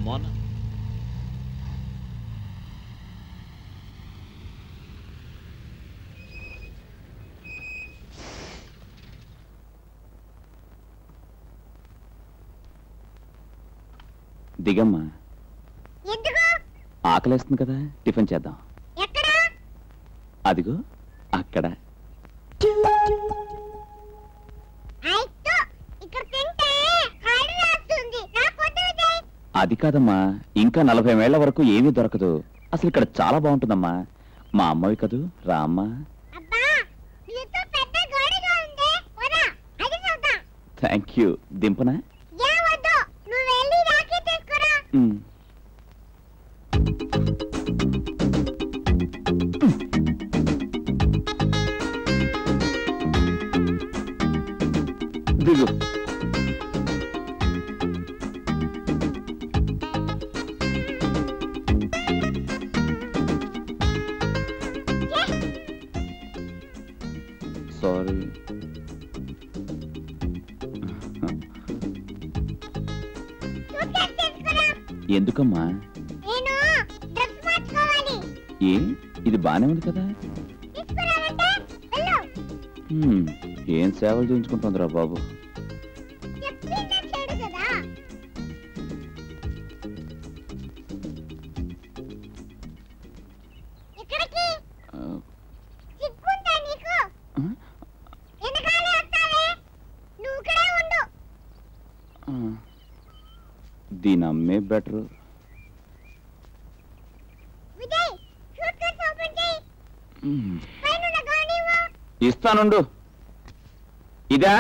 కమాన్. దిగమ్మా. ఆకలేస్తుంది కదా, టిఫిన్ చేద్దాం. అదిగో అక్కడ. అది కాదమ్మా, ఇంకా 40 ఏళ్ల వరకు ఏమీ దొరకదు. అసలు ఇక్కడ చాలా బాగుంటుందమ్మా. మా అమ్మవి కదూ, రా అమ్మా. Thank you. దింపనా? దిగు. సారీ. ఎందుకమ్మా? ఏ, ఇది బానే ఉంది కదా. ఏం సేవలు చేయించుకుంటుందిరా బాబు. దీని అమ్మే బెటర్. ఇస్తానుండు. ఇదా?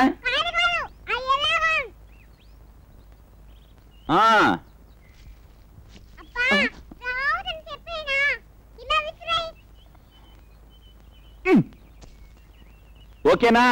ఓకేనా?